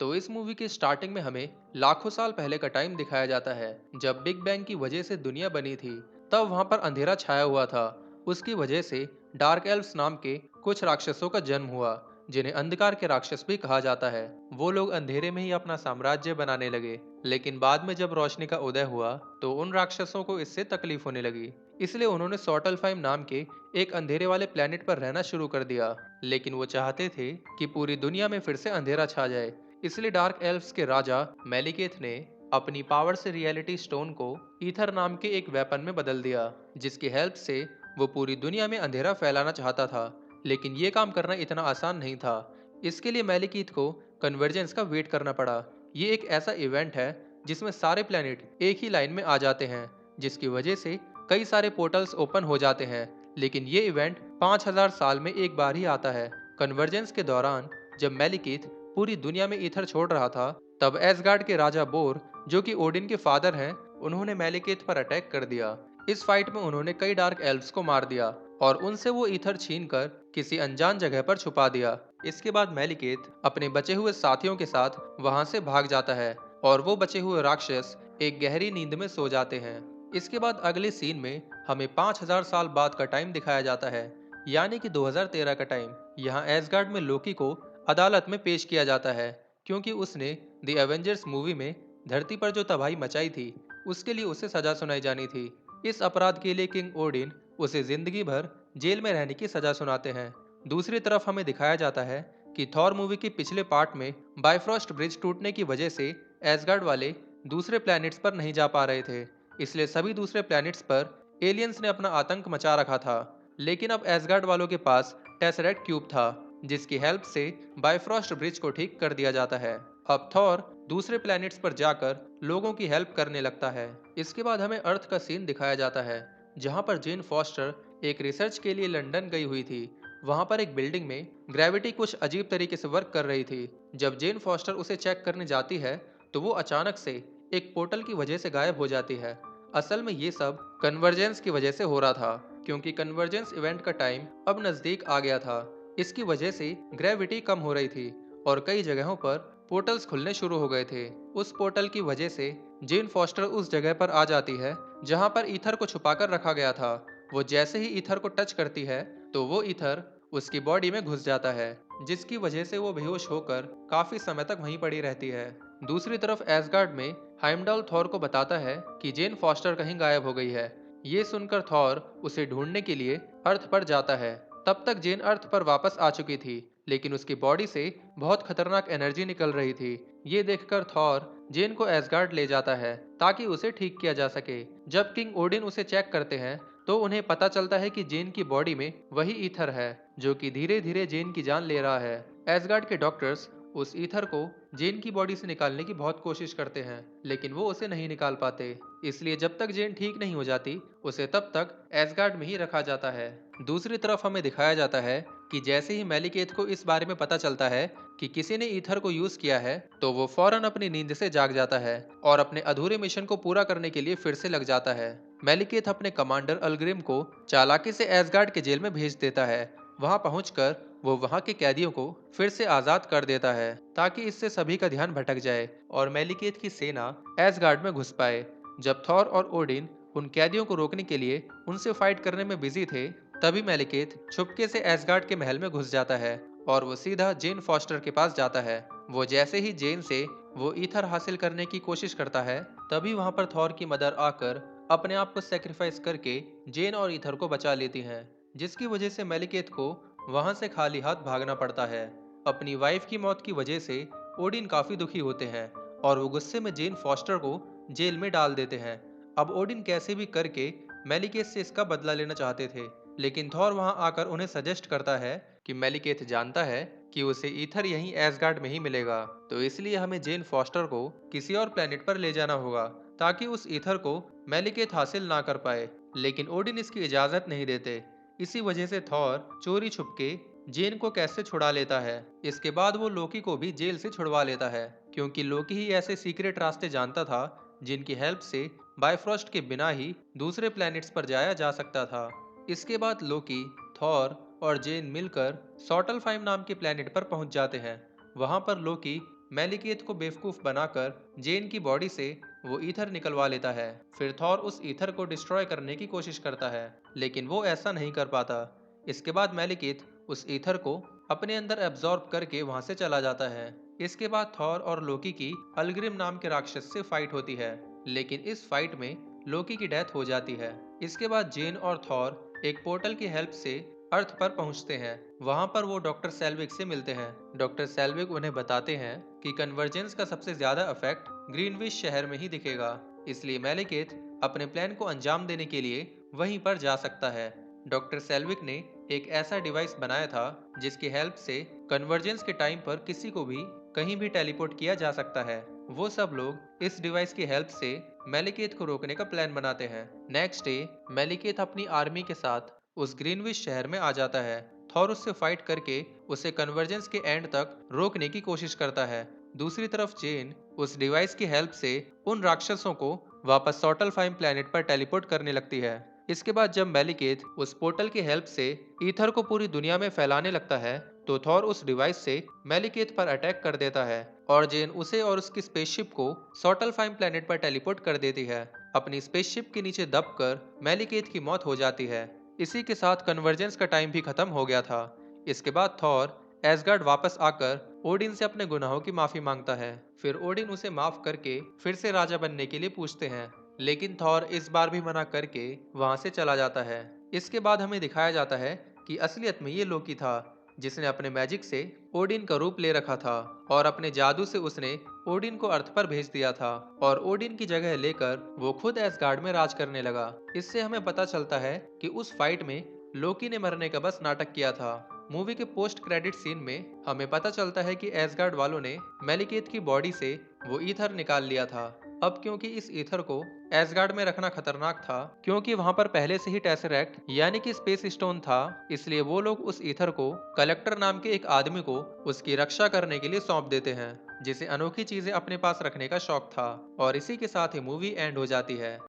तो इस मूवी के स्टार्टिंग में हमें लाखों साल पहले का टाइम दिखाया जाता है। जब बिग बैंग की वजह से दुनिया बनी थी, तब वहां पर अंधेरा छाया हुआ था। उसकी वजह से डार्क एल्व्स नाम के कुछ राक्षसों का जन्म हुआ, जिन्हें अंधकार के राक्षस भी कहा जाता है। वो लोग अंधेरे में ही अपना साम्राज्य बनाने लगे, लेकिन बाद में जब रोशनी का उदय हुआ, तो उन राक्षसों को इससे तकलीफ होने लगी। इसलिए उन्होंने सॉटलफाइम नाम के एक अंधेरे वाले प्लेनेट पर रहना शुरू कर दिया। लेकिन वो चाहते थे कि पूरी दुनिया में फिर से अंधेरा छा जाए। इसलिए डार्क एल्व्स के राजा मेलिकेथ ने अपनी पावर से रियलिटी स्टोन को ईथर नाम के एक वेपन में बदल दिया, जिसकी हेल्प से वो पूरी दुनिया में अंधेरा फैलाना चाहता था। लेकिन ये काम करना इतना आसान नहीं था। इसके लिए मेलिकीथ को कन्वर्जेंस का वेट करना पड़ा। ये एक ऐसा इवेंट है जिसमें सारे प्लैनेट एक ही लाइन में आ जाते हैं, जिसकी वजह से कई सारे पोर्टल्स ओपन हो जाते हैं। लेकिन ये इवेंट 5000 साल में एक बार ही आता है। कन्वर्जेंस के दौरान जब मेलिकीथ पूरी दुनिया में ईथर छोड़ रहा था, तब एसगार्ड के राजा बोर, जो कि ओडिन के फादर हैं, उन्होंने मेलिकेथ पर अटैक कर दिया। इस फाइट में उन्होंने कई डार्क एल्व्स को मार दिया और उनसे वो ईथर छीनकर किसी अनजान जगह पर छुपा दिया। इसके बाद मेलिकेथ अपने बचे हुए साथियों के साथ वहां से भाग जाता है और वो बचे हुए राक्षस एक गहरी नींद में सो जाते हैं। इसके बाद अगले सीन में हमें 5000 साल बाद का टाइम दिखाया जाता है, यानी कि 2013 का टाइम। यहाँ एसगार्ड में लोकी को अदालत में पेश किया जाता है, क्योंकि उसने द एवेंजर्स मूवी में धरती पर जो तबाही मचाई थी, उसके लिए उसे सजा सुनाई जानी थी। इस अपराध के लिए किंग ओडिन उसे जिंदगी भर जेल में रहने की सजा सुनाते हैं। दूसरी तरफ हमें दिखाया जाता है कि थॉर मूवी के पिछले पार्ट में बाइफ्रॉस्ट ब्रिज टूटने की वजह से एसगार्ड वाले दूसरे प्लैनेट्स पर नहीं जा पा रहे थे। इसलिए सभी दूसरे प्लैनेट्स पर एलियंस ने अपना आतंक मचा रखा था। लेकिन अब एसगार्ड वालों के पास टेसरेट क्यूब था, जिसकी हेल्प से बाइफ्रॉस्ट ब्रिज को ठीक कर दिया जाता है। अब थॉर दूसरे प्लैनेट्स पर जाकर लोगों की हेल्प करने लगता है। इसके बाद हमें अर्थ का सीन दिखाया जाता है, जहां पर जेन फॉस्टर एक रिसर्च के लिए लंदन गई हुई थी। वहां पर एक बिल्डिंग में ग्रेविटी कुछ अजीब तरीके से वर्क कर रही थी। जब जेन फॉस्टर उसे चेक करने जाती है, तो वो अचानक से एक पोर्टल की वजह से गायब हो जाती है। असल में ये सब कन्वर्जेंस की वजह से हो रहा था, क्योंकि कन्वर्जेंस इवेंट का टाइम अब नजदीक आ गया था। इसकी वजह से ग्रेविटी कम हो रही थी और कई जगहों पर पोर्टल्स खुलने शुरू हो गए थे। उस पोर्टल की वजह से जेन फॉस्टर उस जगह पर आ जाती है जहां पर ईथर को छुपाकर रखा गया था। वो जैसे ही ईथर को टच करती है, तो वो ईथर उसकी बॉडी में घुस जाता है, जिसकी वजह से वो बेहोश होकर काफी समय तक वहीं पड़ी रहती है। दूसरी तरफ एसगार्ड में हाइमडल थॉर को बताता है कि जेन फॉस्टर कहीं गायब हो गई है। ये सुनकर थॉर उसे ढूंढने के लिए अर्थ पर जाता है। तब तक जेन अर्थ पर वापस आ चुकी थी, लेकिन उसकी बॉडी से बहुत खतरनाक एनर्जी निकल रही थी। ये देखकर थॉर जेन को एसगार्ड ले जाता है ताकि उसे ठीक किया जा सके। जब किंग ओडिन उसे चेक करते हैं, तो उन्हें पता चलता है कि जेन की बॉडी में वही ईथर है, जो कि धीरे धीरे जेन की जान ले रहा है। एसगार्ड के डॉक्टर्स उस ईथर को जेन की बॉडी से निकालने की बहुत कोशिश करते हैं, लेकिन वो उसे नहीं निकाल पाते। इसलिए जब तक जेन ठीक नहीं हो जाती, उसे तब तक एसगार्ड में ही रखा जाता है। दूसरी तरफ हमें दिखाया जाता है कि जैसे ही मेलिकेथ को इस बारे में पता चलता है कि किसी ने ईथर को यूज किया है, तो वो फौरन अपनी नींद से जाग जाता है और अपने अधूरे मिशन को पूरा करने के लिए फिर से लग जाता है। मेलिकेथ अपने कमांडर अल्ग्रिम को चालाकी से एसगार्ड के जेल में भेज देता है। वहां पहुंचकर वो वहां के कैदियों को फिर से आजाद कर देता है, ताकि इससे सभी का ध्यान भटक जाए और मेलिकेथ की सेना एसगार्ड में घुस पाए। जब थॉर और ओडिन उन कैदियों को रोकने के लिए उनसे फाइट करने में बिजी थे, तभी मेलिकेथ छुपके से एसगार्ड के महल में घुस जाता है और वो सीधा जेन फॉस्टर के पास जाता है। वो जैसे ही जेन से वो ईथर हासिल करने की कोशिश करता है, तभी वहां पर थॉर की मदर आकर अपने आप को सेक्रीफाइस करके जेन और ईथर को बचा लेती हैं, जिसकी वजह से मेलिकेथ को वहां से खाली हाथ भागना पड़ता है। अपनी वाइफ की मौत की वजह से ओडिन काफी दुखी होते हैं और वो गुस्से में जेन फॉस्टर को जेल में डाल देते हैं। अब ओडिन कैसे भी करके मेलिकेथ से इसका बदला लेना चाहते थे, लेकिन थॉर वहां आकर उन्हें सजेस्ट करता है कि मेलिकेथ जानता है कि उसे ईथर यहीं एसगार्ड में ही मिलेगा, तो इसलिए हमें जेन फॉस्टर को किसी और प्लेनेट पर ले जाना होगा ताकि उस ईथर को मेलिकेथ हासिल ना कर पाए। लेकिन ओडिन इसकी इजाजत नहीं देते। इसी वजह से थॉर चोरी छुपके जेन को कैसे छुड़ा लेता है। इसके बाद वो लोकी को भी जेल से छुड़वा लेता है, क्योंकि लोकी ही ऐसे सीक्रेट रास्ते जानता था जिनकी हेल्प से बाइफ्रॉस्ट के बिना ही दूसरे प्लैनेट्स पर जाया जा सकता था। इसके बाद लोकी, थॉर और जेन मिलकर सॉटलफाइम नाम के प्लैनेट पर पहुंच जाते हैं। वहां पर लोकी मेलिकेत को बेवकूफ बनाकर जेन की बॉडी से वो ईथर निकलवा लेता है। फिर थॉर उस ईथर को डिस्ट्रॉय करने की कोशिश करता है, लेकिन वो ऐसा नहीं कर पाता। इसके बाद मेलिकेत उस ईथर को अपने अंदर एब्जॉर्ब करके वहां से चला जाता है। इसके बाद थॉर और लोकी की अलग्रिम नाम के राक्षस से फाइट होती है, लेकिन इस फाइट में लोकी की डेथ हो जाती है। इसके बाद जेन और थॉर एक पोर्टल की हेल्प से अर्थ पर पहुंचते हैं। वहां पर वो डॉक्टर सेल्विक से मिलते हैं। डॉक्टर सेल्विक उन्हें बताते हैं कि कन्वर्जेंस का सबसे ज्यादा इफेक्ट ग्रीनविच शहर में ही दिखेगा, इसलिए मेलिकेत अपने प्लान को अंजाम देने के लिए वहीं पर जा सकता है। डॉक्टर सेल्विक ने एक ऐसा डिवाइस बनाया था जिसकी हेल्प से कन्वर्जेंस के टाइम पर किसी को भी कहीं भी टेलीपोर्ट किया जा सकता है। वो सब लोग इस डिवाइस की हेल्प से मेलिकेत को रोकने का प्लान बनाते हैं। नेक्स्ट डे मेलिकेत अपनी आर्मी के साथ उस ग्रीनविच शहर में आ जाता है। थॉर उससे फाइट करके उसे कन्वर्जेंस के एंड तक रोकने की कोशिश करता है। दूसरी तरफ जेन उस डिवाइस की हेल्प से उन राक्षसों को वापस सॉटलफाइम प्लेनेट पर टेलीपोर्ट करने लगती है। इसके बाद जब मेलिकेत उस पोर्टल की हेल्प से ईथर को पूरी दुनिया में फैलाने लगता है, तो थॉर उस डिवाइस से मेलिकेत पर अटैक कर देता है और जेन उसे और उसकी स्पेसशिप को सॉटलफाइम प्लेनेट पर टेलीपोर्ट कर देती है। अपनी स्पेसशिप के नीचे दबकर मेलिकेत की मौत हो जाती है। इसी के साथ कन्वर्जेंस का टाइम भी खत्म हो गया था। इसके बाद थॉर एसगार्ड वापस आकर ओडिन से अपने गुनाहों की माफी मांगता है। फिर ओडिन उसे माफ करके फिर से राजा बनने के लिए पूछते हैं, लेकिन थॉर इस बार भी मना करके वहां से चला जाता है। इसके बाद हमें दिखाया जाता है कि असलियत में ये लोकी था, जिसने अपने मैजिक से ओडिन का रूप ले रखा था और अपने जादू से उसने ओडिन को अर्थ पर भेज दिया था और ओडिन की जगह लेकर वो खुद एसगार्ड में राज करने लगा। इससे हमें पता चलता है कि उस फाइट में लोकी ने मरने का बस नाटक किया था। मूवी के पोस्ट क्रेडिट सीन में हमें पता चलता है कि एसगार्ड वालों ने मेलिकेत की बॉडी से वो ईथर निकाल लिया था। अब क्योंकि इस ईथर को एसगार्ड में रखना खतरनाक था, क्योंकि वहां पर पहले से ही टेसरेक्ट यानी कि स्पेस स्टोन था, इसलिए वो लोग उस ईथर को कलेक्टर नाम के एक आदमी को उसकी रक्षा करने के लिए सौंप देते हैं, जिसे अनोखी चीजें अपने पास रखने का शौक था। और इसी के साथ ही मूवी एंड हो जाती है।